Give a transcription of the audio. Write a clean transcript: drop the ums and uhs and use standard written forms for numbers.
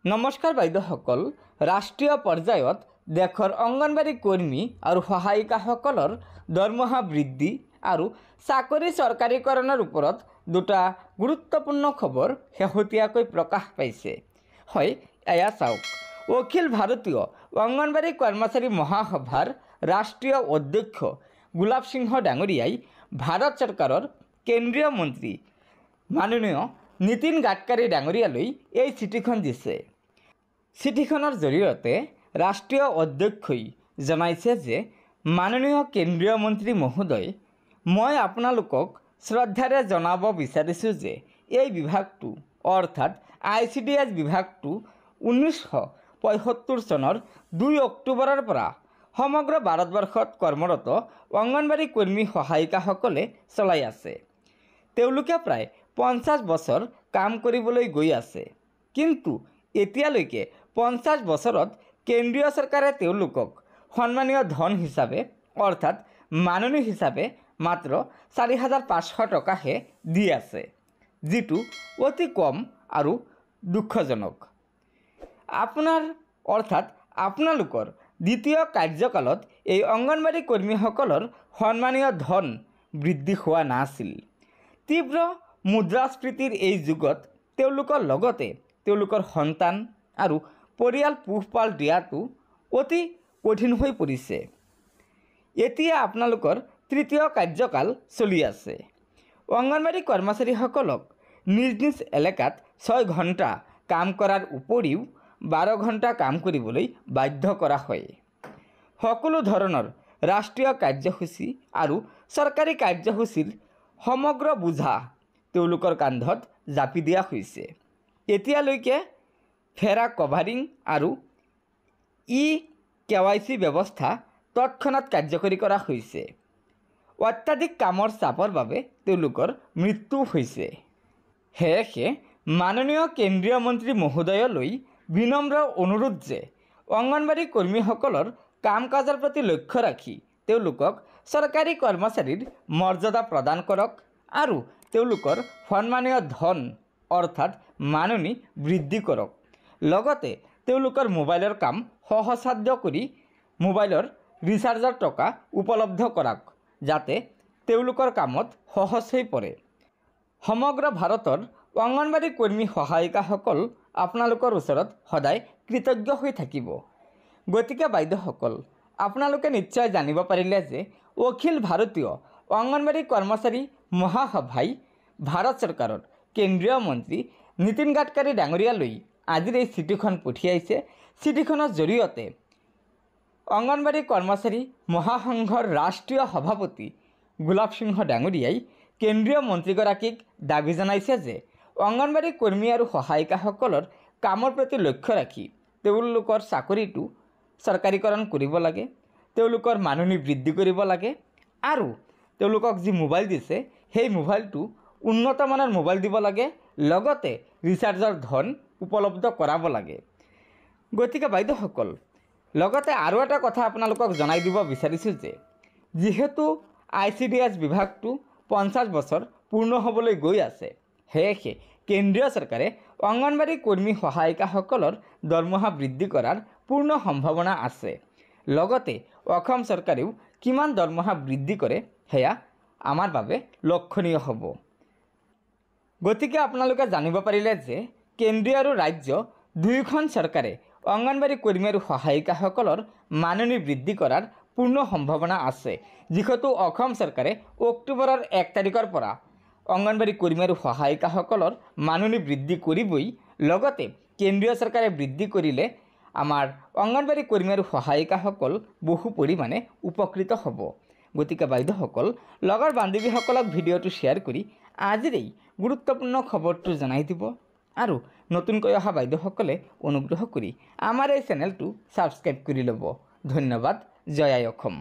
नमस्कार বাইদেউসকল। राष्ट्रीय पर्यायत देशर अंगनवाड़ी कर्मी और सहायिकाসকলৰ दरमहा बृद्धि और चाकरी सरकारीकৰণৰ ওপৰত দুটা গুৰুত্বপূৰ্ণ খবৰ শেহতীয়াকৈ প্ৰকাশ পাইছে। হয়, এয়া চাওক। অখিল ভাৰতীয় অংগনবাড়ী কৰ্মচাৰী মহাসভাৰ ৰাষ্ট্ৰীয় অধ্যক্ষ গোলাপ সিংহ ডাঙৰীয়াই ভাৰত চৰকাৰৰ কেন্দ্ৰীয় মন্ত্ৰী মাননীয় নীতিন গাডকাৰী ডাঙৰীয়ালৈ এই চিঠিখন দিছে। চিঠিখনৰ জৰিয়তে ৰাষ্ট্ৰীয় অধ্যক্ষই জনাইছে যে মাননীয় কেন্দ্ৰীয় মন্ত্ৰী মহোদয়, মই আপোনালোকক শ্ৰদ্ধাৰে জনাব বিচাৰিছোঁ যে এই বিভাগটো অৰ্থাৎ ICDS বিভাগটো 1975 চনৰ 2 অক্টোবৰৰ পৰা সমগ্ৰ ভাৰতবৰ্ষত কৰ্মৰত অংগনবাড়ী কৰ্মী সহায়িকাসকলে চলাই আছে। তেওঁলোকে প্ৰায় 50 বছৰ কাম কৰিবলৈ গৈ আছে, কিন্তু এতিয়ালৈকে 50 বছৰত কেন্দ্ৰীয় চৰকাৰে তেওঁলোকক সন্মানীয় ধন হিচাপে অৰ্থাৎ মাননী হিচাপে মাত্ৰ 4500 টকাহে দি আছে, যিটো অতি কম আৰু দুখজনক। আপোনালোকৰ দ্বিতীয় কাৰ্যকালত এই অংগনবাড়ী কৰ্মীসকলৰ সন্মানীয় ধন বৃদ্ধি হোৱা নাছিল। তীব্ৰ মুদ্ৰাস্ফীতিৰ এই যুগত তেওঁলোকৰ লগতে তেওঁলোকৰ সন্তান আৰু পৰিয়াল পোহপাল দিয়াটো অতি কঠিন হৈ পৰিছে। এতিয়া আপোনালোকৰ তৃতীয় কাৰ্যকাল চলি আছে। অংগনবাড়ী কৰ্মচাৰীসকলক নিজ নিজ এলেকাত 6 ঘণ্টা কাম কৰাৰ উপৰিও 12 ঘণ্টা কাম কৰিবলৈ বাধ্য কৰা হয়। সকলো ধৰণৰ ৰাষ্ট্ৰীয় কাৰ্যসূচী আৰু চৰকাৰী কাৰ্যসূচীৰ সমগ্ৰ বোজা তেওঁলোকৰ কান্ধত জাপি দিয়া হৈছে। এতিয়ালৈকে ফেৰা কভাৰিং আৰু KYC ব্যৱস্থা তৎক্ষণাত কাৰ্যকৰী কৰা হৈছে। অত্যাধিক কামৰ চাপৰ বাবে তেওঁলোকৰ মৃত্যু হৈছে। সেয়েহে মাননীয় কেন্দ্ৰীয় মন্ত্ৰী মহোদয়লৈ বিনম্ৰ অনুৰোধ যে অংগনবাড়ী কৰ্মীসকলৰ কাম কাজৰ প্ৰতি লক্ষ্য ৰাখি তেওঁলোকক চৰকাৰী কৰ্মচাৰীৰ মৰ্যাদা প্ৰদান কৰক আৰু তেওঁলোকৰ সন্মানীয় ধন অৰ্থাৎ মাননী বৃদ্ধি কৰক। লগতে তেওঁলোকৰ মোবাইলৰ কাম সহজসাধ্য কৰি মোবাইলৰ ৰিচাৰ্জৰ টকা উপলব্ধ কৰাওক, যাতে তেওঁলোকৰ কামত সহজ হৈ পৰে। সমগ্ৰ ভাৰতৰ অংগনবাড়ী কৰ্মী সহায়িকাসকল আপোনালোকৰ ওচৰত সদায় কৃতজ্ঞ হৈ থাকিব। গতিকে বাইদেউসকল, আপোনালোকে নিশ্চয় জানিব পাৰিলে যে অখিল ভাৰতীয় অংগনবাড়ী কৰ্মচাৰী মহাসভাই ভাৰত চৰকাৰৰ কেন্দ্ৰীয় মন্ত্ৰী নীতিন গাডকাৰী ডাঙৰীয়ালৈ আজিৰ এই চিঠিখন পঠিয়াইছে। চিঠিখনৰ জৰিয়তে অংগনবাড়ী কৰ্মচাৰী মহাসংঘৰ ৰাষ্ট্ৰীয় সভাপতি গোলাপ সিংহ ডাঙৰীয়াই কেন্দ্ৰীয় মন্ত্ৰীগৰাকীক দাবী জনাইছে যে অংগনবাড়ী কৰ্মী আৰু সহায়িকাসকলৰ কামৰ প্ৰতি লক্ষ্য ৰাখি তেওঁলোকৰ চাকৰিটো চৰকাৰীকৰণ কৰিব লাগে, তেওঁলোকৰ মাননী বৃদ্ধি কৰিব লাগে আৰু তেওঁলোকক যি মোবাইল দিছে সেই মোবাইলটো উন্নত মানৰ মোবাইল দিব লাগে, লগতে ৰিচাৰ্জৰ ধন উপলব্ধ কৰাব লাগে। গতিকে বাইদেউসকল, লগতে আৰু এটা কথা আপোনালোকক জনাই দিব বিচাৰিছোঁ যে যিহেতু ICDS বিভাগটো 50 বছৰ পূৰ্ণ হ'বলৈ গৈ আছে, সেয়েহে কেন্দ্ৰীয় চৰকাৰে অংগনবাড়ী কৰ্মী সহায়িকাসকলৰ দৰমহা বৃদ্ধি কৰাৰ পূৰ্ণ সম্ভাৱনা আছে। লগতে অসম চৰকাৰেও কিমান দৰমহা বৃদ্ধি কৰে সেয়া আমাৰ বাবে লক্ষণীয় হ'ব। গতিকে আপোনালোকে জানিব পাৰিলে যে কেন্দ্ৰীয় আৰু ৰাজ্য দুয়োখন চৰকাৰে অংগনবাড়ী কৰ্মী আৰু সহায়িকাসকলৰ মাননী বৃদ্ধি কৰাৰ পূৰ্ণ সম্ভাৱনা আছে। যিহেতু অসম চৰকাৰে অক্টোবৰৰ 1 তাৰিখৰ পৰা অংগনবাড়ী কৰ্মী আৰু সহায়িকাসকলৰ মাননী বৃদ্ধি কৰিবই, লগতে কেন্দ্ৰীয় চৰকাৰে বৃদ্ধি কৰিলে আমাৰ অংগনবাড়ী কৰ্মী আৰু সহায়িকাসকল বহু পৰিমাণে উপকৃত হ'ব। গতিকে বাইদেউসকল, লগৰ বান্ধৱীসকলক ভিডিঅ'টো শ্বেয়াৰ কৰি আজিৰ এই গুৰুত্বপূৰ্ণ খবৰটো জনাই দিব আৰু নতুনকৈ অহা বাইদেউসকলে অনুগ্ৰহ কৰি আমাৰ এই চেনেলটো ছাবস্ক্ৰাইব কৰি ল'ব। ধন্যবাদ। জয় আই অসম।